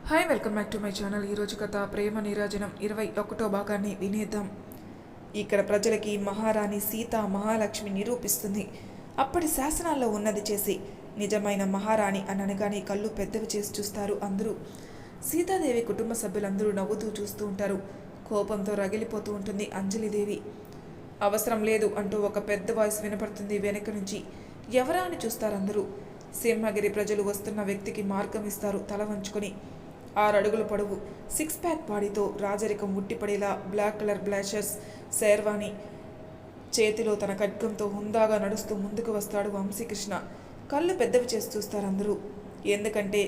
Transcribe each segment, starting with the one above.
Hi, welcome back to my channel. ఈరోజు కథ ప్రేమ నీరాజనం 21వ భాగాన్ని వినేద్దాం. ఇక్కడ ప్రజలకి మహారాణి సీత మహాలక్ష్మి నిరూపిస్తుంది. అప్పటి శాసనాల్లో ఉన్నది చేసి నిజమైన మహారాణి అనగానే కళ్ళు పెద్దవి చేసి చూస్తారు అందరూ. సీతాదేవి కుటుంబ సభ్యులందరూ నవ్వుతూ చూస్తూ ఉంటారు. కోపంతో రగిలిపోతూ ఉంటుంది అంజలిదేవి. అవసరం లేదు అంటూ ఒక పెద్ద వాయిస్ వినపడుతుంది వెనక నుంచి. ఎవరా అని చూస్తారు అందరూ. సింహగిరి ప్రజలు వస్తున్న వ్యక్తికి మార్గం ఇస్తారు తల వంచుకొని. 6 అడుగుల పొడవు, 6 ప్యాక్ బాడీతో రాజరికం ఉట్టిపడేలా బ్లాక్ కలర్ బ్లాషర్స్ శేర్వాణి చేతిలో తన ఖడ్గంతో హుందాగా నడుస్తూ ముందుకు వస్తాడు వంశీకృష్ణ. కళ్ళు పెద్దవి చేసి చూస్తారు అందరూ. ఎందుకంటే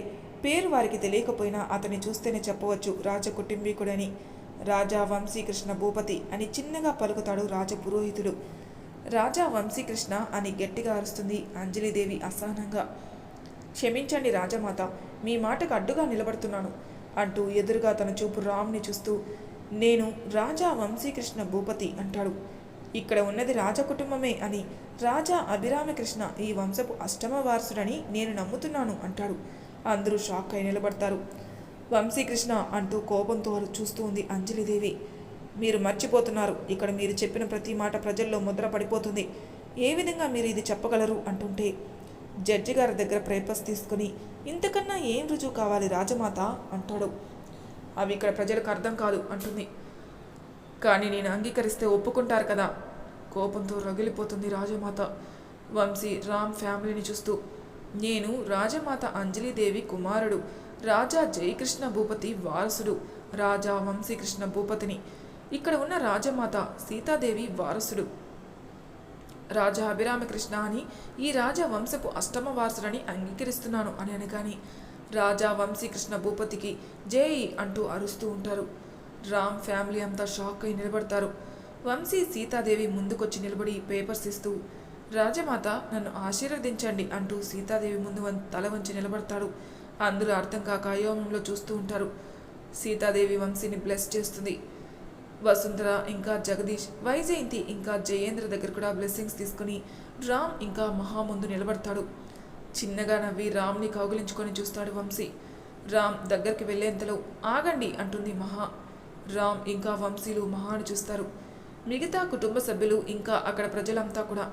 పేరు వారికి తెలియకపోయినా అతన్ని చూస్తేనే చెప్పవచ్చు రాజకుటుంబీకుడని. రాజా వంశీకృష్ణ భూపతి అని చిన్నగా పలుకుతాడు రాజపురోహితుడు. రాజా వంశీకృష్ణ అని గట్టిగా అరుస్తుంది అంజలిదేవి అసహనంగా. క్షమించండి రాజమాత, మీ మాటకు అడ్డుగా నిలబడుతున్నాను అంటూ ఎదురుగా తన చూపు రామ్ని చూస్తూ నేను రాజా వంశీకృష్ణ భూపతి అంటాడు. ఇక్కడ ఉన్నది రాజకుటుంబమే అని, రాజా అభిరామకృష్ణ ఈ వంశపు అష్టమ వారసుడని నేను నమ్ముతున్నాను అంటాడు. అందరూ షాక్ అయి నిలబడతారు. వంశీకృష్ణ అంటూ కోపంతో చూస్తూ ఉంది అంజలిదేవి. మీరు మర్చిపోతున్నారు, ఇక్కడ మీరు చెప్పిన ప్రతి మాట ప్రజల్లో ముద్ర పడిపోతుంది. ఏ విధంగా మీరు ఇది చెప్పగలరు అంటుంటే జడ్జి గారి దగ్గర పేపర్స్ తీసుకుని ఇంతకన్నా ఏం రుజువు కావాలి రాజమాత అంటాడు. అవి ఇక్కడ ప్రజలకు అర్థం కాదు అంటుంది. కానీ నేను అంగీకరిస్తే ఒప్పుకుంటారు కదా. కోపంతో రగిలిపోతుంది రాజమాత. వంశీ రామ్ ఫ్యామిలీని చూస్తూ నేను రాజమాత అంజలిదేవి కుమారుడు, రాజా జయకృష్ణ భూపతి వారసుడు, రాజా వంశీకృష్ణ భూపతిని. ఇక్కడ ఉన్న రాజమాత సీతాదేవి వారసుడు, రాజా అభిరామకృష్ణ అని ఈ రాజా వంశపు అష్టమ వారసుడని అంగీకరిస్తున్నాను అని అనగాని రాజా వంశీకృష్ణ భూపతికి జై అంటూ అరుస్తూ ఉంటారు. రామ్ ఫ్యామిలీ అంతా షాక్ అయి నిలబడతారు. వంశీ సీతాదేవి ముందుకొచ్చి నిలబడి పేపర్స్ ఇస్తూ రాజమాత నన్ను ఆశీర్వదించండి అంటూ సీతాదేవి ముందు తల వంచి నిలబడతాడు. అందరూ అర్థం కాక అయోమంలో చూస్తూ ఉంటారు. సీతాదేవి వంశీని బ్లెస్ చేస్తుంది. వసుంధర ఇంకా జగదీష్, వైజయంతి ఇంకా జయేంద్ర దగ్గర కూడా బ్లెస్సింగ్స్ తీసుకుని రామ్ ఇంకా మహా ముందు నిలబడతాడు. చిన్నగా నవ్వి రామ్ని కౌగిలించుకొని చూస్తాడు వంశీ. రామ్ దగ్గరికి వెళ్ళేంతలో ఆగండి అంటుంది మహా. రామ్ ఇంకా వంశీలు మహాను చూస్తారు. మిగతా కుటుంబ సభ్యులు ఇంకా అక్కడ ప్రజలంతా కూడా.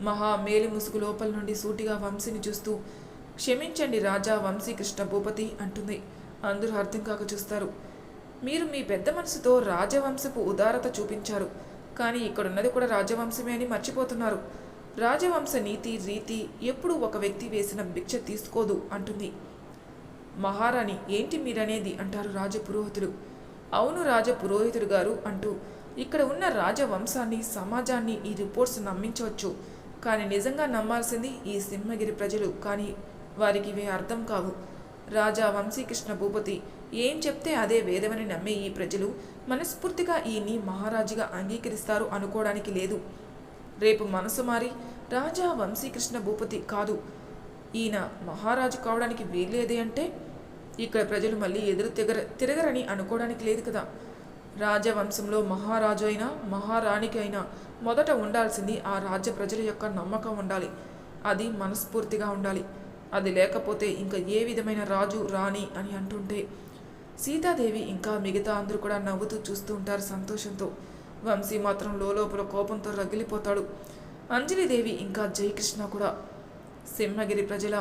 మహా మేలి ముసుగు లోపల నుండి సూటిగా వంశీని చూస్తూ క్షమించండి రాజా వంశీకృష్ణ భూపతి అంటుంది. అందరూ అర్థం కాక చూస్తారు. మీరు మీ పెద్ద మనసుతో రాజవంశపు ఉదారత చూపించారు, కానీ ఇక్కడున్నది కూడా రాజవంశమే అని మర్చిపోతున్నారు. రాజవంశ నీతి రీతి ఎప్పుడు ఒక వ్యక్తి వేసిన భిక్ష తీసుకోదు అంటుంది. మహారాణి ఏంటి మీరనేది అంటారు రాజపురోహితుడు. అవును రాజపురోహితుడు గారు అంటూ ఇక్కడ ఉన్న రాజవంశాన్ని సమాజాన్ని ఈ రిపోర్ట్స్ నమ్మించవచ్చు, కానీ నిజంగా నమ్మాల్సింది ఈ సింహగిరి ప్రజలు. కానీ వారికి ఇవే అర్థం కావు. రాజా వంశీకృష్ణ భూపతి ఏం చెప్తే అదే వేదమని నమ్మే ఈ ప్రజలు మనస్ఫూర్తిగా ఈయన్ని మహారాజుగా అంగీకరిస్తారు అనుకోవడానికి లేదు. రేపు మనసు మారి రాజా వంశీకృష్ణ భూపతి కాదు ఈయన మహారాజు కావడానికి వీల్లేదే అంటే ఇక్కడ ప్రజలు మళ్ళీ ఎదురు తిరగరని అనుకోవడానికి లేదు కదా. రాజవంశంలో మహారాజు అయినా మహారాణికి అయినా మొదట ఉండాల్సింది ఆ రాజ్య ప్రజల యొక్క నమ్మకం ఉండాలి. అది మనస్ఫూర్తిగా ఉండాలి. అది లేకపోతే ఇంకా ఏ విధమైన రాజు రాణి అని అంటుంటే సీతాదేవి ఇంకా మిగతా అందరూ కూడా నవ్వుతూ చూస్తూ ఉంటారు సంతోషంతో. వంశీ మాత్రం లోపల కోపంతో రగిలిపోతాడు. అంజలిదేవి ఇంకా జయకృష్ణ కూడా. సింహగిరి ప్రజల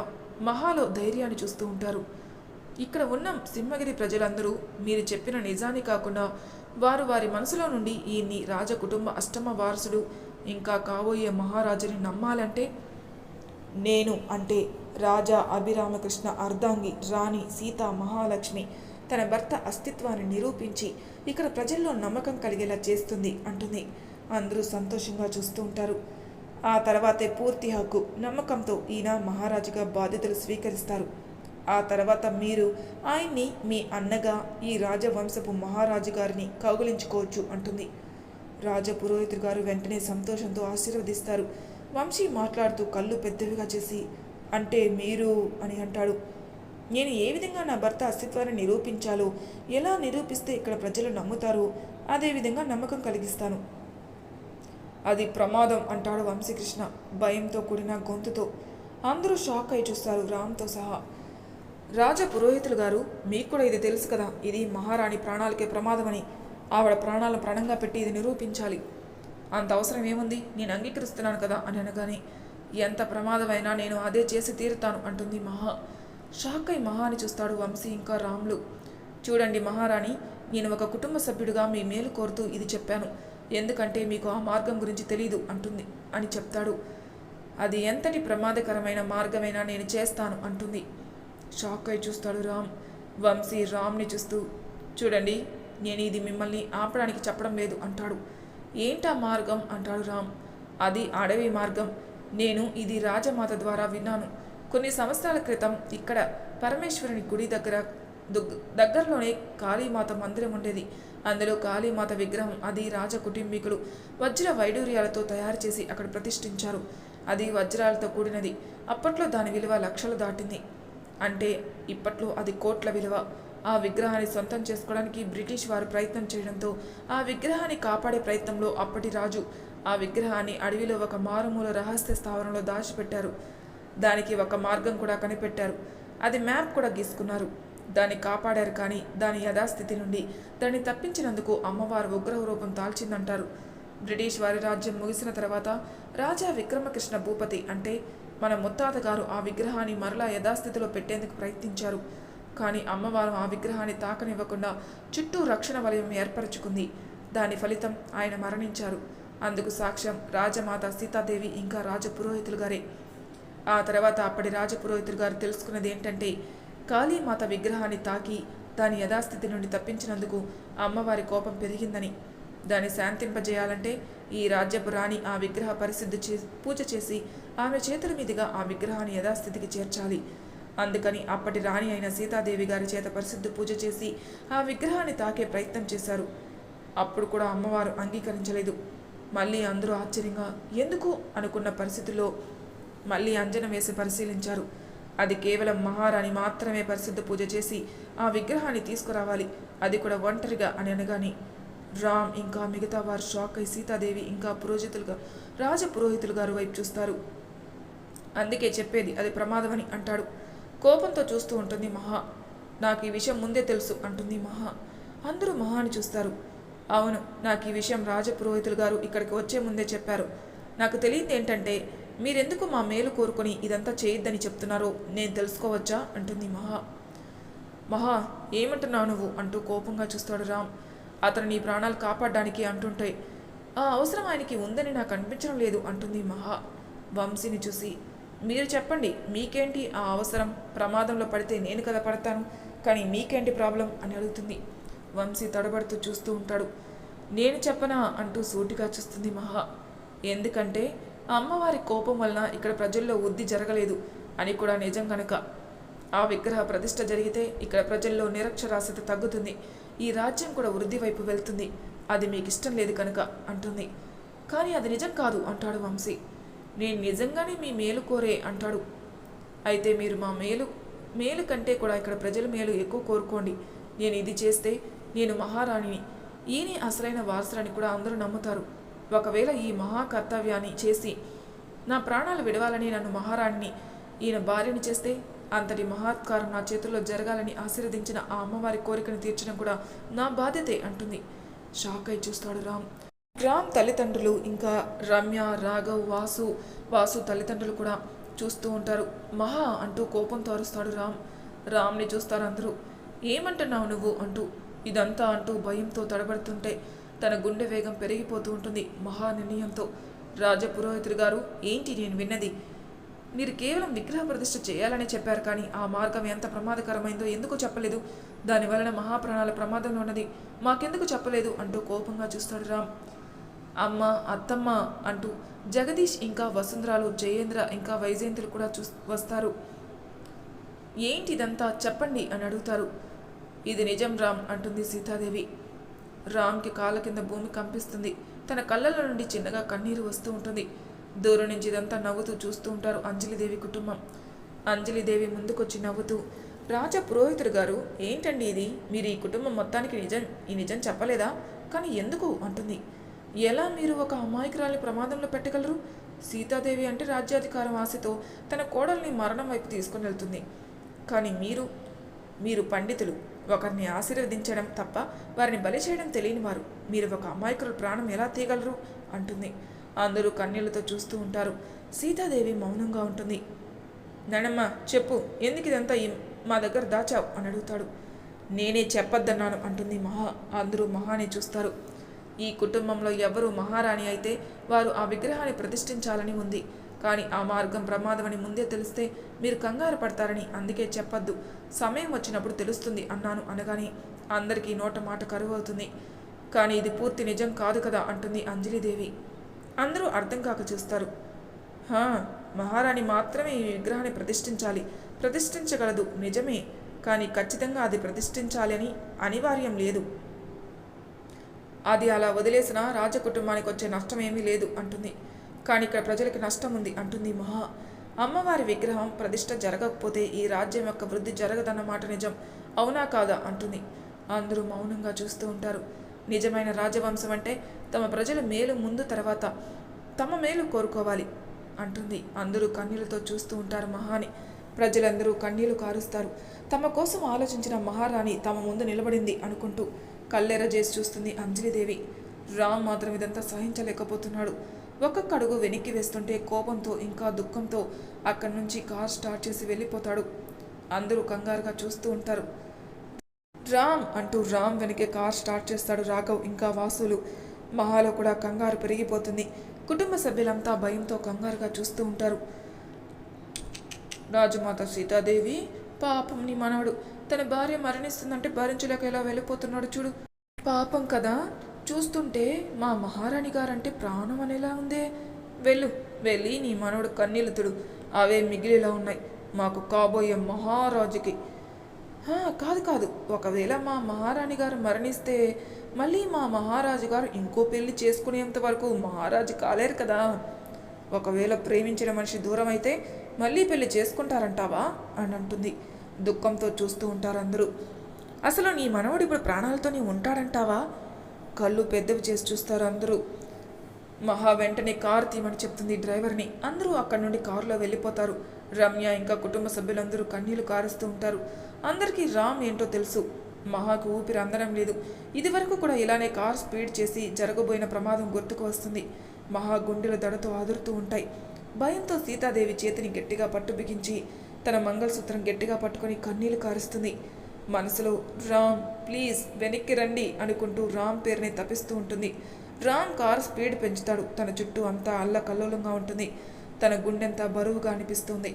మహాలో ధైర్యాన్ని చూస్తూ ఉంటారు. ఇక్కడ ఉన్న సింహగిరి ప్రజలందరూ మీరు చెప్పిన నిజాన్ని కాకుండా వారు వారి మనసులో నుండి ఈయన్ని రాజకుటుంబ అష్టమ వారసుడు ఇంకా కాబోయే మహారాజుని నమ్మాలంటే నేను అంటే రాజా అభిరామకృష్ణ అర్ధాంగి రాణి సీత మహాలక్ష్మి తన భర్త అస్తిత్వాన్ని నిరూపించి ఇక్కడ ప్రజల్లో నమ్మకం కలిగేలా చేస్తుంది అంటుంది. అందరూ సంతోషంగా చూస్తూ ఉంటారు. ఆ తర్వాతే పూర్తి హక్కు నమ్మకంతో ఈయన మహారాజుగా బాధ్యతలు స్వీకరిస్తారు. ఆ తర్వాత మీరు ఆయన్ని మీ అన్నగా ఈ రాజవంశపు మహారాజు గారిని కౌగిలించుకోవచ్చు అంటుంది. రాజపురోహితుడు గారు వెంటనే సంతోషంతో ఆశీర్వదిస్తారు. వంశీ మాట్లాడుతూ కళ్ళు పెద్దవిగా చేసి అంటే మీరు అని అంటాడు. నేను ఏ విధంగా నా భర్త అస్తిత్వాన్ని నిరూపించాలో, ఎలా నిరూపిస్తే ఇక్కడ ప్రజలు నమ్ముతారో అదేవిధంగా నమ్మకం కలిగిస్తాను. అది ప్రమాదం అంటాడు వంశీకృష్ణ భయంతో కూడిన గొంతుతో. అందరూ షాక్ అయి చూస్తారు రామ్తో సహా. రాజ పురోహితులు గారు, మీకు కూడా ఇది తెలుసు కదా, ఇది మహారాణి ప్రాణాలకే ప్రమాదమని. ఆవిడ ప్రాణాలను ప్రాణంగా పెట్టి ఇది నిరూపించాలి. అంత అవసరం ఏముంది, నేను అంగీకరిస్తున్నాను కదా అని అనగానే, ఎంత ప్రమాదమైనా నేను అదే చేసి తీరుతాను అంటుంది మహా. షాక్ అయి మహాని చూస్తాడు వంశీ ఇంకా రాములు. చూడండి మహారాణి, నేను ఒక కుటుంబ సభ్యుడిగా మీ మేలు కోరుతూ ఇది చెప్పాను. ఎందుకంటే మీకు ఆ మార్గం గురించి తెలీదు అంటుంది అని చెప్తాడు. అది ఎంతటి ప్రమాదకరమైన మార్గమైనా నేను చేస్తాను అంటుంది. షాక్ అయి చూస్తాడు రామ్. వంశీ రామ్ని చూస్తూ, చూడండి నేను ఇది మిమ్మల్ని ఆపడానికి చెప్పడం లేదు అంటాడు. ఏంటా మార్గం అంటాడు రామ్. అది అడవి మార్గం. నేను ఇది రాజమాత ద్వారా విన్నాను. కొన్ని సంవత్సరాల క్రితం ఇక్కడ పరమేశ్వరుని గుడి దగ్గరలోనే కాళీమాత మందిరం ఉండేది. అందులో కాళీమాత విగ్రహం అది రాజ కుటుంబీకులు వజ్ర వైడూర్యాలతో తయారు చేసి అక్కడ ప్రతిష్ఠించారు. అది వజ్రాలతో కూడినది. అప్పట్లో దాని విలువ లక్షలు దాటింది. అంటే ఇప్పట్లో అది కోట్ల విలువ. ఆ విగ్రహాన్ని సొంతం చేసుకోవడానికి బ్రిటిష్ వారు ప్రయత్నం చేయడంతో ఆ విగ్రహాన్ని కాపాడే ప్రయత్నంలో అప్పటి రాజు ఆ విగ్రహాన్ని అడవిలో ఒక మారుమూల రహస్య స్థావరంలో దాచిపెట్టారు. దానికి ఒక మార్గం కూడా కనిపెట్టారు. అది మ్యాప్ కూడా గీసుకున్నారు. దాన్ని కాపాడారు. కానీ దాని యథాస్థితి నుండి దాన్ని తప్పించినందుకు అమ్మవారు ఉగ్రహ రూపం దాల్చిందంటారు. బ్రిటిష్ వారి రాజ్యం ముగిసిన తర్వాత రాజా విక్రమకృష్ణ భూపతి అంటే మన ముత్తాత గారు ఆ విగ్రహాన్ని మరలా యథాస్థితిలో పెట్టేందుకు ప్రయత్నించారు. కానీ అమ్మవారు ఆ విగ్రహాన్ని తాకనివ్వకుండా చుట్టూ రక్షణ వలయం ఏర్పరచుకుంది. దాని ఫలితం ఆయన మరణించారు. అందుకు సాక్ష్యం రాజమాత సీతాదేవి ఇంకా రాజపురోహితులు గారే. ఆ తర్వాత అప్పటి రాజపురోహితులు గారు తెలుసుకున్నది ఏంటంటే, కాళీమాత విగ్రహాన్ని తాకి దాని యథాస్థితి నుండి తప్పించినందుకు అమ్మవారి కోపం పెరిగిందని. దాన్ని శాంతింపజేయాలంటే ఈ రాజ్యపు రాణి ఆ విగ్రహ పరిశుద్ధి పూజ చేసి ఆమె చేతుల మీదుగా ఆ విగ్రహాన్ని యథాస్థితికి చేర్చాలి. అందుకని అప్పటి రాణి అయిన సీతాదేవి గారి చేత పరిశుద్ధి పూజ చేసి ఆ విగ్రహాన్ని తాకే ప్రయత్నం చేశారు. అప్పుడు కూడా అమ్మవారు అంగీకరించలేదు. మళ్ళీ అందరూ ఆశ్చర్యంగా ఎందుకు అనుకున్న పరిస్థితుల్లో మళ్ళీ అంజనం వేసి పరిశీలించారు. అది కేవలం మహారాణి మాత్రమే పరిశుద్ధ పూజ చేసి ఆ విగ్రహాన్ని తీసుకురావాలి, అది కూడా ఒంటరిగా అని అనగాని రామ్ ఇంకా మిగతా వారు షాక్ అయి సీతాదేవి ఇంకా రాజపురోహితులు గారు వైపు చూస్తారు. అందుకే చెప్పేది అది ప్రమాదమని అంటాడు. కోపంతో చూస్తూ ఉంటుంది మహా. నాకు ఈ విషయం ముందే తెలుసు అంటుంది మహా. అందరూ మహాని చూస్తారు. అవును, నాకు ఈ విషయం రాజపురోహితులు గారు ఇక్కడికి వచ్చే ముందే చెప్పారు. నాకు తెలియదు ఏంటంటే మీరెందుకు మా మేలు కోరుకొని ఇదంతా చేయొద్దని చెప్తున్నారో నేను తెలుసుకోవచ్చా అంటుంది మహా. మహా ఏమంటున్నావు నువ్వు అంటూ కోపంగా చూస్తాడు రామ్. అతను నీ ప్రాణాలు కాపాడడానికి అంటుంటే ఆ అవసరం ఆయనకి ఉందని నాకు అనిపించడం లేదు అంటుంది మహా. వంశీని చూసి, మీరు చెప్పండి, మీకేంటి ఆ అవసరం? ప్రమాదంలో పడితే నేను కదా పడతాను, కానీ మీకేంటి ప్రాబ్లం అని అడుగుతుంది. వంశీ తడబడుతూ చూస్తూ ఉంటాడు. నేను చెప్పనా అంటూ సూటిగా చూస్తుంది మహా. ఎందుకంటే అమ్మవారి కోపం వలన ఇక్కడ ప్రజల్లో వృద్ధి జరగలేదు అని కూడా నిజం కనుక. ఆ విగ్రహ ప్రతిష్ఠ జరిగితే ఇక్కడ ప్రజల్లో నిరక్షరాస్యత తగ్గుతుంది, ఈ రాజ్యం కూడా వృద్ధి వైపు వెళ్తుంది. అది మీకు ఇష్టం లేదు కనుక అంటుంది. కానీ అది నిజం కాదు అంటాడు వంశీ. నేను నిజంగానే మీ మేలు కోరే అంటాడు. అయితే మీరు మా మేలు కంటే కూడా ఇక్కడ ప్రజల మేలు ఎక్కువ కోరుకోండి. నేను ఇది చేస్తే నేను మహారాణిని, ఈయనే అసలైన వారసులని కూడా అందరూ నమ్ముతారు. ఒకవేళ ఈ మహాకర్తవ్యాన్ని చేసి నా ప్రాణాలు విడవాలని నన్ను మహారాణిని ఈయన భార్యని చేస్తే అంతటి మహత్కారం నా చేతుల్లో జరగాలని ఆశీర్వదించిన ఆ అమ్మవారి కోరికను తీర్చడం కూడా నా బాధ్యతే అంటుంది. షాక్ అయి చూస్తాడు రామ్. రామ్ తల్లిదండ్రులు ఇంకా రమ్య, రాఘవ్, వాసు తల్లిదండ్రులు కూడా చూస్తూ ఉంటారు. మహా అంటూ కోపంతో అరుస్తాడు రామ్. రామ్ని చూస్తారు అందరూ. ఏమంటున్నావు నువ్వు అంటూ ఇదంతా అంటూ భయంతో తడబడుతుంటే తన గుండె వేగం పెరిగిపోతూ ఉంటుంది మహా నిర్ణయంతో. రాజపురోహితుడు గారు, ఏంటి నేను విన్నది? మీరు కేవలం విగ్రహ ప్రతిష్ఠ చేయాలని చెప్పారు, కానీ ఆ మార్గం ఎంత ప్రమాదకరమైందో ఎందుకు చెప్పలేదు? దానివలన మహాప్రాణాల ప్రమాదంలో ఉన్నది మాకెందుకు చెప్పలేదు అంటూ కోపంగా చూస్తాడు రామ్. అమ్మ, అత్తమ్మ అంటూ జగదీష్ ఇంకా వసుంధరాలు, జయేంద్ర ఇంకా వైజయంతులు కూడా వస్తారు. ఏంటి ఇదంతా చెప్పండి అని అడుగుతారు. ఇది నిజం రామ్ అంటుంది సీతాదేవి. రామ్కి కాళ్ళ కింద భూమి కంపిస్తుంది. తన కళ్ళలో నుండి చిన్నగా కన్నీరు వస్తూ ఉంటుంది. దూరం నుంచి ఇదంతా నవ్వుతూ చూస్తూ ఉంటారు అంజలిదేవి కుటుంబం. అంజలిదేవి ముందుకొచ్చి నవ్వుతూ, రాజా పురోహితుడు గారు, ఏంటండి ఇది? మీరు ఈ కుటుంబం మొత్తానికి ఈ నిజం చెప్పలేదా? కానీ ఎందుకు అంటుంది. ఎలా మీరు ఒక అమాయకురాల్ని ప్రమాదంలో పెట్టగలరు? సీతాదేవి అంటే రాజ్యాధికారం ఆశతో తన కోడల్ని మరణం వైపు తీసుకుని వెళ్తుంది. కానీ మీరు మీరు పండితులు, ఒకరిని ఆశీర్వదించడం తప్ప వారిని బలి చేయడం తెలియని వారు. మీరు ఒక అమాయకుల ప్రాణం ఎలా తీయగలరు అంటుంది. అందరూ కన్నీళ్లతో చూస్తూ ఉంటారు. సీతాదేవి మౌనంగా ఉంటుంది. నానమ్మ చెప్పు, ఎందుకు ఇదంతా మా దగ్గర దాచావు అని అడుగుతాడు. నేనే చెప్పొద్దన్నాను అంటుంది మహా. అందరూ మహాని చూస్తారు. ఈ కుటుంబంలో ఎవరు మహారాణి అయితే వారు ఆ విగ్రహాన్ని ప్రతిష్ఠించాలని ఉంది. కానీ ఆ మార్గం ప్రమాదమని ముందే తెలిస్తే మీరు కంగారు పడతారని అందుకే చెప్పొద్దు. సమయం వచ్చినప్పుడు తెలుస్తుంది అన్నాను అనగానే అందరికీ నోట మాట కరువు అవుతుంది. కానీ ఇది పూర్తి నిజం కాదు కదా అంటుంది అంజలిదేవి. అందరూ అర్థం కాక చూస్తారు. మహారాణి మాత్రమే ఈ విగ్రహాన్ని ప్రతిష్ఠించగలదు నిజమే, కానీ ఖచ్చితంగా అది ప్రతిష్ఠించాలి అని అనివార్యం లేదు. అది అలా వదిలేసినా రాజకుటుంబానికి వచ్చే నష్టం ఏమీ లేదు అంటుంది. కానీ ఇక్కడ ప్రజలకి నష్టం ఉంది అంటుంది మహా. అమ్మవారి విగ్రహం ప్రతిష్ఠ జరగకపోతే ఈ రాజ్యం యొక్క వృద్ధి జరగదన్నమాట నిజం, అవునా కాదా అంటుంది. అందరూ మౌనంగా చూస్తూ ఉంటారు. నిజమైన రాజవంశం అంటే తమ ప్రజల మేలు ముందు తర్వాత తమ మేలు కోరుకోవాలి అంటుంది. అందరూ కన్నీళ్లతో చూస్తూ ఉంటారు మహాని. ప్రజలందరూ కన్నీళ్లు కారుస్తారు. తమ కోసం ఆలోచించిన మహారాణి తమ ముందు నిలబడింది అనుకుంటూ కళ్ళెర చేసి చూస్తుంది అంజలిదేవి. రామ్ మాత్రం ఇదంతా సహించలేకపోతున్నాడు. ఒక్కొక్క అడుగు వెనక్కి వేస్తుంటే కోపంతో ఇంకా దుఃఖంతో అక్కడి నుంచి కార్ స్టార్ట్ చేసి వెళ్ళిపోతాడు. అందరూ కంగారుగా చూస్తూ ఉంటారు. రామ్ అంటూ రామ్ వెనకే కార్ స్టార్ట్ చేస్తాడు రాఘవ్ ఇంకా వాసులు. మహాలో కూడా కంగారు పెరిగిపోతుంది. కుటుంబ సభ్యులంతా భయంతో కంగారుగా చూస్తూ ఉంటారు. రాజమాత సీతాదేవి, పాపం నీ మనవడు, తన భార్య మరణిస్తుందంటే భరించలేక ఎలా వెళ్ళిపోతున్నాడు చూడు. పాపం కదా, చూస్తుంటే మా మహారాణి గారంటే ప్రాణం అనేలా ఉందే. వెళ్ళి నీ మనవడు కన్నీళ్ళతుడు, అవే మిగిలిలా ఉన్నాయి మాకు కాబోయే మహారాజుకి. కాదు, ఒకవేళ మా మహారాణి గారు మరణిస్తే మళ్ళీ మా మహారాజు గారు ఇంకో పెళ్లి చేసుకునేంత వరకు మహారాజు కాలేరు కదా. ఒకవేళ ప్రేమించిన మనిషి దూరం అయితే మళ్ళీ పెళ్లి చేసుకుంటారంటావా అని అంటుంది. దుఃఖంతో చూస్తూ ఉంటారు అందరూ. అసలు నీ మనవడు ఇప్పుడు ప్రాణాలతోనే ఉంటాడంటావా? కళ్ళు పెద్దవి చేసి చూస్తారు అందరూ. మహా వెంటనే కారు తీయమని చెప్తుంది డ్రైవర్ని. అందరూ అక్కడి నుండి కారులో వెళ్ళిపోతారు. రమ్య ఇంకా కుటుంబ సభ్యులందరూ కన్నీళ్లు కారుస్తూ ఉంటారు. అందరికీ రామ్ ఏంటో తెలుసు. మహాకు ఊపిరి అందడం లేదు. ఇదివరకు కూడా ఇలానే కార్ స్పీడ్ చేసి జరగబోయిన ప్రమాదం గుర్తుకు వస్తుంది. మహా గుండెల దడతో ఆదురుతూ ఉంటాయి. భయంతో సీతాదేవి చేతిని గట్టిగా పట్టు బిగించి తన మంగళసూత్రం గట్టిగా పట్టుకొని కన్నీళ్లు కారుస్తుంది. మనసులో రామ్ ప్లీజ్ వెనక్కి రండి అనుకుంటూ రామ్ పేరుని తపిస్తూ ఉంటుంది. రామ్ కారు స్పీడ్ పెంచుతాడు. తన చుట్టూ అంతా అల్లకల్లోలంగా ఉంటుంది. తన గుండెంతా బరువుగా అనిపిస్తుంది.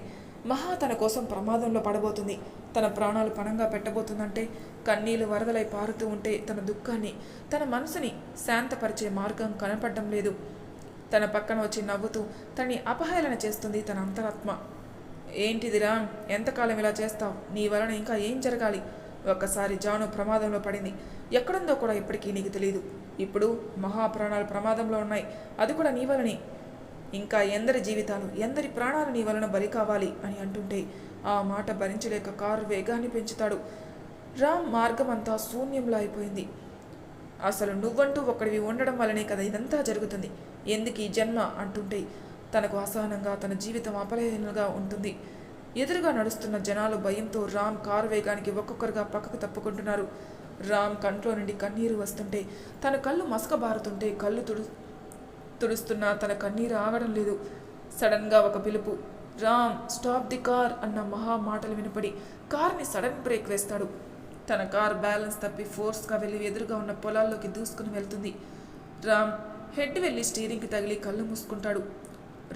మహా తన కోసం ప్రమాదంలో పడబోతుంది. తన ప్రాణాలు పణంగా పెట్టబోతుందంటే కన్నీళ్లు వరదలై పారుతూ ఉంటే తన దుఃఖాన్ని, తన మనసుని శాంతపరిచే మార్గం కనపడడం లేదు. తన పక్కన వచ్చి నవ్వుతూ తనని అపహేళన చేస్తుంది తన అంతరాత్మ. ఏంటిదిరా, ఎంతకాలం ఇలా చేస్తావు? నీ వలన ఇంకా ఏం జరగాలి? ఒక్కసారి జాను ప్రమాదంలో పడింది. ఎక్కడుందో కూడా ఇప్పటికీ నీకు తెలియదు. ఇప్పుడు మహాప్రాణాలు ప్రమాదంలో ఉన్నాయి. అది కూడా నీ వలనే. ఇంకా ఎందరి జీవితాలు, ఎందరి ప్రాణాలు నీ వలన బలి కావాలి అని అంటుంటే ఆ మాట భరించలేక కారు వేగాన్ని పెంచుతాడు. రామ్ మార్గం అంతా శూన్యంలో అయిపోయింది. అసలు నువ్వంటూ ఒక్కడివి ఉండడం వల్లనే కదా ఇదంతా జరుగుతుంది. ఎందుకు ఈ జన్మ అంటుంటే తనకు అసహనంగా, తన జీవితం అపలహీనంగా ఉంటుంది. ఎదురుగా నడుస్తున్న జనాలు భయంతో రామ్ కారు వేగానికి ఒక్కొక్కరుగా పక్కకు తప్పుకుంటున్నారు. రామ్ కంట్లో నుండి కన్నీరు వస్తుంటే, తన కళ్ళు మసకబారుతుంటే కళ్ళు తుడుస్తున్నా తన కన్నీరు ఆగడం లేదు. సడన్గా ఒక పిలుపు, రామ్ స్టాప్ ది కార్ అన్న మహా మాటలు వినపడి కార్ని సడన్ బ్రేక్ వేస్తాడు. తన కార్ బ్యాలెన్స్ తప్పి ఫోర్స్గా వెళ్ళి ఎదురుగా ఉన్న పొలాల్లోకి దూసుకుని వెళ్తుంది. రామ్ హెడ్ వెళ్ళి స్టీరింగ్కి తగిలి కళ్ళు మూసుకుంటాడు.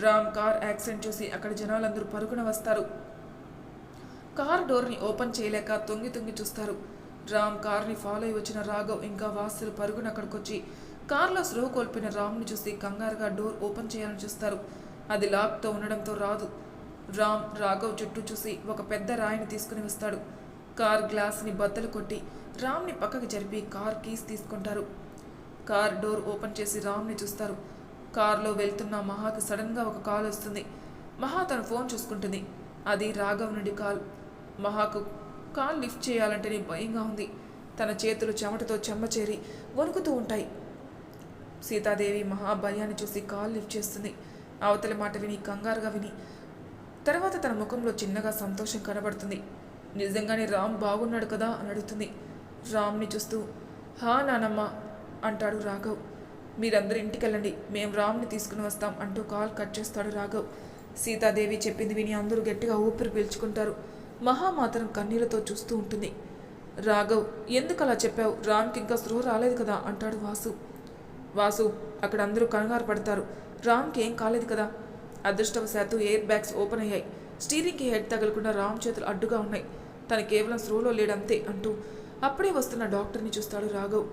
రామ్ కార్ యాక్సిడెంట్ చూసి అక్కడ జనాలందరూ పరుగున వస్తారు. కార్ డోర్ని ఓపెన్ చేయలేక తొంగి తొంగి చూస్తారు. రామ్ కార్ని ఫాలో అయి వచ్చిన రాఘవ్ ఇంకా వాసులు పరుగున అక్కడికొచ్చి కార్లో స్లో కోల్పోయిన రామ్ని చూసి కంగారుగా డోర్ ఓపెన్ చేయాలని చూస్తారు. అది లాక్తో ఉండడంతో రాదు. రామ్ రాఘవ్ చుట్టూ చూసి ఒక పెద్ద రాయిని తీసుకుని వస్తాడు. కార్ గ్లాస్ని బద్దలు కొట్టి రామ్ని పక్కకి జరిపి కార్ కీస్ తీసుకుంటారు. కార్ డోర్ ఓపెన్ చేసి రామ్ని చూస్తారు. కారులో వెళ్తున్న మహాకి సడన్గా ఒక కాల్ వస్తుంది. మహా తన ఫోన్ చూసుకుంటుంది. అది రాఘవ్ నుండి కాల్. మహాకు కాల్ లిఫ్ట్ చేయాలంటేనే భయంగా ఉంది. తన చేతులు చెమటతో చెమ్మచేరి వణుకుతూ ఉంటాయి. సీతాదేవి మహా భయాన్ని చూసి కాల్ లిఫ్ట్ చేస్తుంది. అవతలి మాట విని కంగారుగా విని తర్వాత తన ముఖంలో చిన్నగా సంతోషం కనబడుతుంది. నిజంగానే రామ్ బాగున్నాడు కదా అని అడుగుతుంది. రామ్ని చూస్తూ హా నానమ్మ అంటాడు రాఘవ్. మీరందరూ ఇంటికి వెళ్ళండి, మేము రామ్ని తీసుకుని వస్తాం అంటూ కాల్ కట్ చేస్తాడు రాఘవ్. సీతాదేవి చెప్పింది విని అందరూ గట్టిగా ఊపిరి పీల్చుకుంటారు. మహా మాత్రం కన్నీళ్లతో చూస్తూ ఉంటుంది. రాఘవ్, ఎందుకు అలా చెప్పావు? రామ్కి ఇంకా స్పృహ రాలేదు కదా అంటాడు వాసు. వాసు, అక్కడ అందరూ కంగారు పడతారు. రామ్కి ఏం కాలేదు కదా. అదృష్టవశాత్తు ఎయిర్ బ్యాగ్స్ ఓపెన్ అయ్యాయి. స్టీరింగ్కి హెడ్ తగలకుండా రామ్ చేతులు అడ్డుగా ఉన్నాయి. తను కేవలం స్పృహలో లేడంతే అంటూ అప్పుడే వస్తున్న డాక్టర్ని చూస్తాడు రాఘవ్.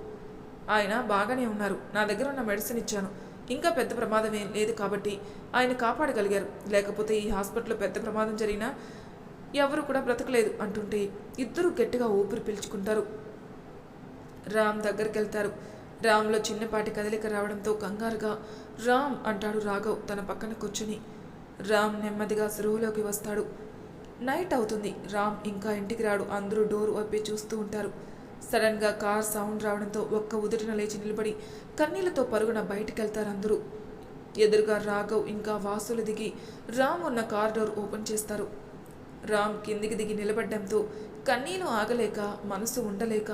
ఆయన బాగానే ఉన్నారు, నా దగ్గర ఉన్న మెడిసిన్ ఇచ్చాను, ఇంకా పెద్ద ప్రమాదం ఏం లేదు కాబట్టి ఆయన కాపాడగలిగారు. లేకపోతే ఈ హాస్పిటల్లో పెద్ద ప్రమాదం జరిగినా ఎవరు కూడా బ్రతకలేదు అంటుంటే ఇద్దరూ గట్టిగా ఊపిరి పీల్చుకుంటారు. రామ్ దగ్గరికి వెళ్తారు. రామ్లో చిన్నపాటి కదలిక రావడంతో కంగారుగా రామ్ అంటాడు రాఘవ్ తన పక్కన కూర్చుని. రామ్ నెమ్మదిగా స్పృహలోకి వస్తాడు. నైట్ అవుతుంది. రామ్ ఇంకా ఇంటికి రాడు. అందరూ డోర్ వైపే చూస్తూ ఉంటారు. సడన్గా కార్ సౌండ్ రావడంతో ఒక్క ఉదుటిన లేచి నిలబడి కన్నీళ్లతో పరుగున బయటికెళ్తారు అందరూ. ఎదురుగా రాఘవ్ ఇంకా వాసులు దిగి రామ్ ఉన్న కార్ డోర్ ఓపెన్ చేస్తారు. రామ్ కిందికి దిగి నిలబడ్డంతో కన్నీళ్లు ఆగలేక మనసు ఉండలేక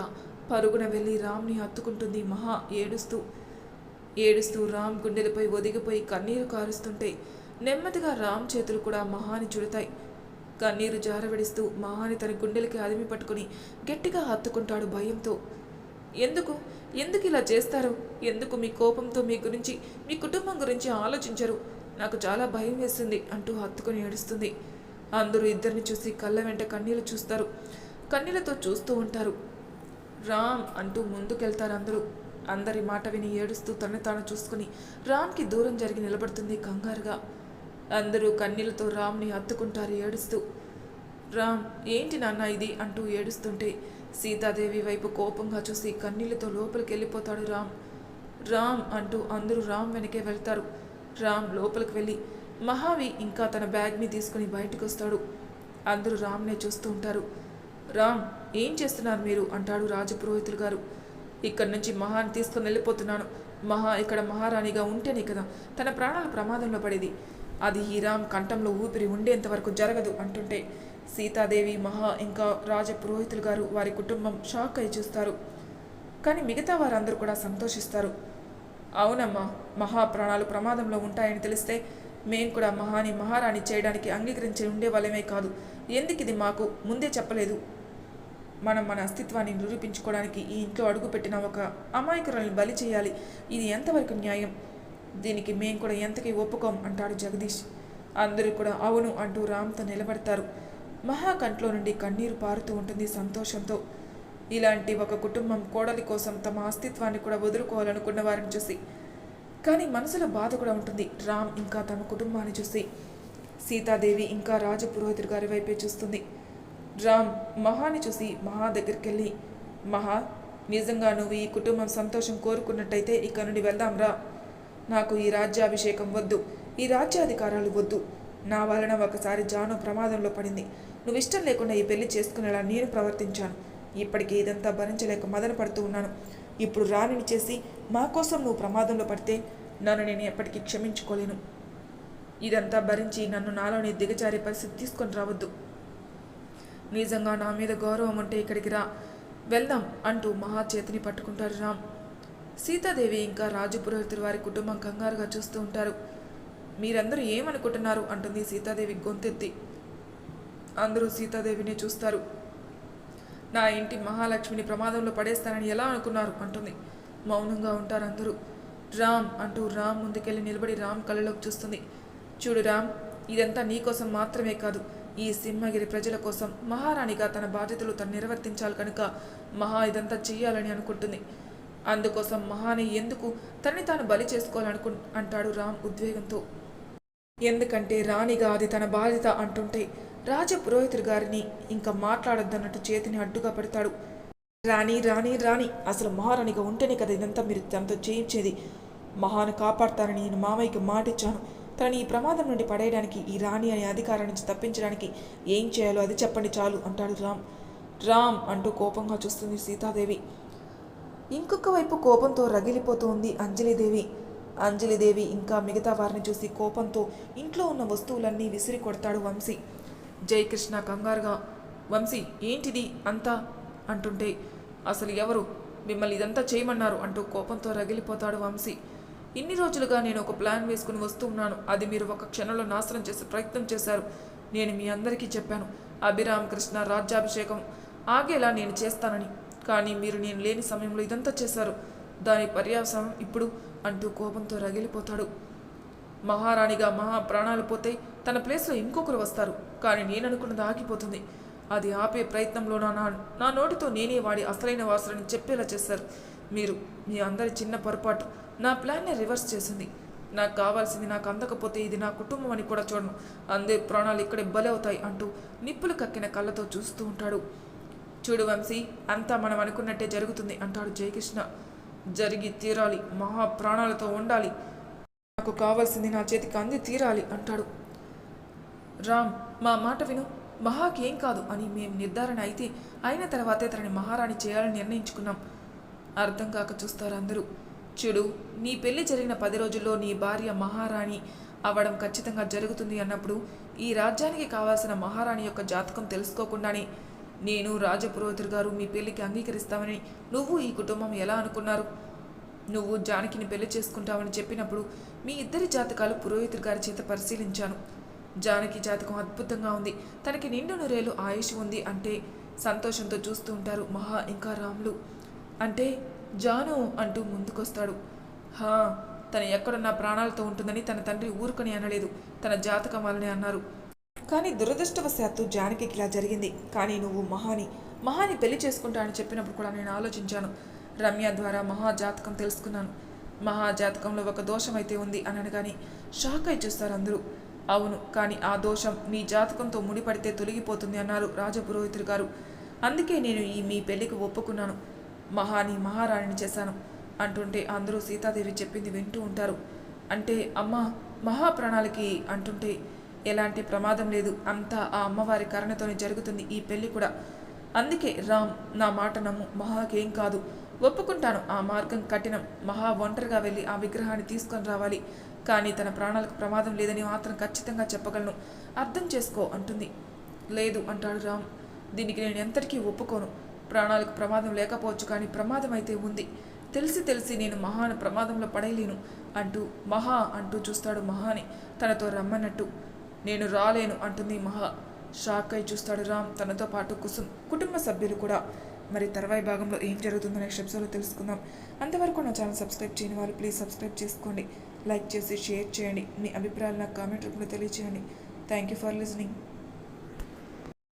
పరుగున వెళ్ళి రామ్ని హత్తుకుంటుంది మహా ఏడుస్తూ రామ్ గుండెలపై ఒదిగిపోయి కన్నీరు కారుస్తుంటే నెమ్మదిగా రామ్ చేతులు కూడా మహాని చుడతాయి. కన్నీరు జారవిడిస్తూ మహాని తన గుండెలకి అదిమి పట్టుకుని గట్టిగా హత్తుకుంటాడు భయంతో. ఎందుకు ఇలా చేస్తారు? ఎందుకు మీ కోపంతో మీ గురించి, మీ కుటుంబం గురించి ఆలోచించరు? నాకు చాలా భయం వేస్తుంది అంటూ హత్తుకుని ఏడుస్తుంది. అందరూ ఇద్దరిని చూసి కళ్ళ వెంట కన్నీళ్లు చూస్తారు. కన్నీళ్లతో చూస్తూ ఉంటారు. రామ్ అంటూ ముందుకెళ్తారు అందరూ. అందరి మాట విని ఏడుస్తూ తనని తాను చూసుకుని రామ్కి దూరం జరిగి నిలబడుతుంది కంగారుగా. అందరూ కన్నీళ్లతో రామ్ని హత్తుకుంటారు ఏడుస్తూ. రామ్, ఏంటి నాన్న ఇది అంటూ ఏడుస్తుంటే సీతాదేవి వైపు కోపంగా చూసి కన్నీళ్లతో లోపలికి వెళ్ళిపోతాడు రామ్. రామ్ అంటూ అందరూ రామ్ వెనకే వెళ్తారు. రామ్ లోపలికి వెళ్ళి మహావి ఇంకా తన బ్యాగ్ని తీసుకుని బయటకు వస్తాడు. అందరూ రామ్నే చూస్తూ ఉంటారు. రామ్, ఏం చేస్తున్నారు మీరు అంటాడు రాజపురోహితులు గారు. ఇక్కడి నుంచి మహాని తీసుకుని వెళ్ళిపోతున్నాను. మహా ఇక్కడ మహారాణిగా ఉంటేనే కదా తన ప్రాణాల ప్రమాదంలో పడేది. అది ఈ రామ్ కంఠంలో ఊపిరి ఉండేంత వరకు జరగదు అంటుంటే సీతాదేవి, మహా ఇంకా రాజపురోహితులు గారు వారి కుటుంబం షాక్ అయి చూస్తారు. కానీ మిగతా వారందరూ కూడా సంతోషిస్తారు. అవునమ్మా, మహా ప్రాణాలు ప్రమాదంలో ఉంటాయని తెలిస్తే మేం కూడా మహాని మహారాణి చేయడానికి అంగీకరించి ఉండేవాళ్ళమే కాదు. ఎందుకు ఇది మాకు ముందే చెప్పలేదు? మనం మన అస్తిత్వాన్ని నిరూపించుకోవడానికి ఈ ఇంట్లో అడుగుపెట్టిన ఒక అమాయకురాల్ని బలి చేయాలి. ఇది ఎంతవరకు న్యాయం? దీనికి మేం కూడా ఎంతకీ ఒప్పుకోం అంటాడు జగదీష్. అందరూ కూడా అవును అంటూ రామ్తో నిలబడతారు. మహా కంట్లో నుండి కన్నీరు పారుతూ ఉంటుంది సంతోషంతో. ఇలాంటి ఒక కుటుంబం కోడలి కోసం తమ అస్తిత్వాన్ని కూడా వదులుకోవాలనుకున్న వారిని చూసి. కానీ మనసులో బాధ కూడా ఉంటుంది రామ్ ఇంకా తమ కుటుంబాన్ని చూసి. సీతాదేవి ఇంకా రాజపురోహితుడు గారి వైపే చూస్తుంది. రామ్ మహాని చూసి మహా దగ్గరికి వెళ్ళి, మహా, నిజంగా నువ్వు ఈ కుటుంబం సంతోషం కోరుకున్నట్టయితే ఇక నుండి వెళ్దాం రా. నాకు ఈ రాజ్యాభిషేకం వద్దు, ఈ రాజ్యాధికారాలు వద్దు. నా వలన ఒకసారి జాను ప్రమాదంలో పడింది. నువ్వు ఇష్టం లేకుండా ఈ పెళ్లి చేసుకునేలా నేను ప్రవర్తించాను. ఇప్పటికీ ఇదంతా భరించలేక మదన పడుతూ ఉన్నాను. ఇప్పుడు రాణిని చేసి మా కోసం నువ్వు ప్రమాదంలో పడితే నన్ను నేను ఎప్పటికీ క్షమించుకోలేను. ఇదంతా భరించి నన్ను నాలోని దిగజారే పరిస్థితి తీసుకొని రావద్దు. నిజంగా నా మీద గౌరవం ఉంటే ఇక్కడికి రా, వెళ్దాం అంటూ మహా చేతిని పట్టుకుంటారు రామ్. సీతాదేవి ఇంకా రాజపురోహితులు వారి కుటుంబం కంగారుగా చూస్తూ ఉంటారు. మీరందరూ ఏమనుకుంటున్నారు అంటుంది సీతాదేవి గొంతెత్తి. అందరూ సీతాదేవిని చూస్తారు. నా ఇంటి మహాలక్ష్మిని ప్రమాదంలో పడేస్తానని ఎలా అనుకున్నారు అంటుంది. మౌనంగా ఉంటారు అందరూ. రామ్ అంటూ రామ్ ముందుకెళ్ళి నిలబడి రామ్ కళ్ళలోకి చూస్తుంది. చూడు రామ్, ఇదంతా నీకోసం మాత్రమే కాదు, ఈ సింహగిరి ప్రజల కోసం. మహారాణిగా తన బాధ్యతలు తను నిర్వర్తించాలి కనుక మహా ఇదంతా చెయ్యాలని అనుకుంటుంది. అందుకోసం మహాని ఎందుకు తనని తాను బలి అంటాడు రామ్ ఉద్వేగంతో. ఎందుకంటే రాణిగా అది తన బాధ్యత అంటుంటే రాజపురోహితుడు గారిని ఇంకా మాట్లాడొద్దన్నట్టు చేతిని అడ్డుగా పెడతాడు. రాణి రాణి రాణి, అసలు మహారాణిగా ఉంటేనే కదా ఇదంతా మీరు తనతో చేయించేది. మహాను కాపాడతానని నేను మామయ్యకి మాటిచ్చాను. తనని ఈ ప్రమాదం నుండి పడేయడానికి, ఈ రాణి అనే అధికారం నుంచి తప్పించడానికి ఏం చేయాలో అది చెప్పండి చాలు అంటాడు రామ్. రామ్ అంటూ కోపంగా చూస్తుంది సీతాదేవి. ఇంకొక వైపు కోపంతో రగిలిపోతూ ఉంది అంజలిదేవి. అంజలిదేవి ఇంకా మిగతా వారిని చూసి కోపంతో ఇంట్లో ఉన్న వస్తువులన్నీ విసిరి కొడతాడు వంశీ. జయకృష్ణ కంగారుగా, వంశీ ఏంటిది అంతా అంటుంటే, అసలు ఎవరు మిమ్మల్ని ఇదంతా చేయమన్నారు అంటూ కోపంతో రగిలిపోతాడు వంశీ. ఇన్ని రోజులుగా నేను ఒక ప్లాన్ వేసుకుని వస్తూ ఉన్నాను. అది మీరు ఒక క్షణంలో నాశనం చేసే ప్రయత్నం చేశారు. నేను మీ అందరికీ చెప్పాను, అభిరామ్ కృష్ణ రాజ్యాభిషేకం ఆగేలా నేను చేస్తానని. కానీ మీరు నేను లేని సమయంలో ఇదంతా చేశారు. దాని పర్యావసానం ఇప్పుడు అంటూ కోపంతో రగిలిపోతాడు. మహారాణిగా మహా ప్రాణాలు పోతే తన ప్లేస్లో ఇంకొకరు వస్తారు. కానీ నేను అనుకున్నది ఆగిపోతుంది. అది ఆపే ప్రయత్నంలో నా నోటితో నేనే వాడి అసలైన వాసులని చెప్పేలా చేశారు మీరు. మీ అందరి చిన్న పొరపాటు నా ప్లాన్ని రివర్స్ చేసింది. నాకు కావాల్సింది నాకు అందకపోతే ఇది నా కుటుంబం అని కూడా చూడను. అందరి ప్రాణాలు ఇక్కడే బలి అవుతాయి అంటూ నిప్పులు కక్కిన కళ్ళతో చూస్తూ ఉంటాడు. చూడు వంశీ, అంతా మనం అనుకున్నట్టే జరుగుతుంది అంటాడు జయకృష్ణ. జరిగి తీరాలి, మహా ప్రాణాలతో ఉండాలి. నాకు కావాల్సింది నా చేతికి అంది తీరాలి అంటాడు. రామ్, మా మాట విను. మహాకి ఏం కాదు అని మేము నిర్ధారణ అయిన తర్వాతే తనని మహారాణి చేయాలని నిర్ణయించుకున్నాం. అర్థం కాక చూస్తారు అందరూ. చూడు, నీ పెళ్లి జరిగిన 10 రోజుల్లో నీ భార్య మహారాణి అవ్వడం ఖచ్చితంగా జరుగుతుంది అన్నప్పుడు ఈ రాజ్యానికి కావాల్సిన మహారాణి యొక్క జాతకం తెలుసుకోకుండానే నేను రాజపురోహితుడు గారు మీ పెళ్లికి అంగీకరిస్తామని నువ్వు ఈ కుటుంబం ఎలా అనుకున్నారు? నువ్వు జానకిని పెళ్లి చేసుకుంటావని చెప్పినప్పుడు మీ ఇద్దరి జాతకాలు పురోహితుడి గారి చేత పరిశీలించాను. జానకి జాతకం అద్భుతంగా ఉంది. తనకి నిండు నూరేళ్ళు ఆయుష్ ఉంది అంటే సంతోషంతో చూస్తూ ఉంటారు మహా ఇంకా రాములు. అంటే జాను అంటూ ముందుకొస్తాడు. తను ఎక్కడున్నా ప్రాణాలతో ఉంటుందని తన తండ్రి ఊరుకొని అనలేదు, తన జాతకం వల్లనే అన్నారు. కానీ దురదృష్టవశాత్తు జానకి ఇలా జరిగింది. కానీ నువ్వు మహాని పెళ్లి చేసుకుంటా అని చెప్పినప్పుడు కూడా నేను ఆలోచించాను. రమ్య ద్వారా మహాజాతకం తెలుసుకున్నాను. మహాజాతకంలో ఒక దోషం అయితే ఉంది అని అనగానే షాక్ అయి చూస్తారు అందరూ. అవును, కానీ ఆ దోషం నీ జాతకంతో ముడిపడితే తొలగిపోతుంది అన్నారు రాజపురోహితుడు గారు. అందుకే నేను మీ పెళ్లికి ఒప్పుకున్నాను. మహారాణిని చేశాను అంటుంటే అందరూ సీతాదేవి చెప్పింది వింటూ ఉంటారు. అంటే అమ్మ మహాప్రాణాలకి అంటుంటే ఎలాంటి ప్రమాదం లేదు, అంతా ఆ అమ్మవారి కరుణతోనే జరుగుతుంది ఈ పెళ్లి కూడా. అందుకే రామ్, నా మాట నమ్ము, మహాకేం కాదు, ఒప్పుకుంటాను. ఆ మార్గం కఠినం. మహా ఒంటరిగా వెళ్ళి ఆ విగ్రహాన్ని తీసుకొని రావాలి. కానీ తన ప్రాణాలకు ప్రమాదం లేదని మాత్రం ఖచ్చితంగా చెప్పగలను, అర్థం చేసుకో అంటుంది. లేదు అంటాడు రామ్, దీనికి నేను ఎంతటికీ ఒప్పుకోను. ప్రాణాలకు ప్రమాదం లేకపోవచ్చు, కానీ ప్రమాదం అయితే ఉంది. తెలిసి నేను మహాను ప్రమాదంలో పడేయలేను అంటూ చూస్తాడు మహాని తనతో రమ్మన్నట్టు. నేను రాలేను అంటుంది మహా. షాక్ అయి చూస్తాడు రామ్, తనతో పాటు కుసుమ్, కుటుంబ సభ్యులు కూడా. మరి తర్వాయి భాగంలో ఏం జరుగుతుందో నెక్స్ట్ ఎపిసోడ్లో తెలుసుకుందాం. అంతవరకు నా ఛానల్ సబ్స్క్రైబ్ చేయని వాళ్ళు ప్లీజ్ సబ్స్క్రైబ్ చేసుకోండి, లైక్ చేసి షేర్ చేయండి, మీ అభిప్రాయాలు నాకు కామెంట్ రూపంలో తెలియజేయండి. Thank you for listening.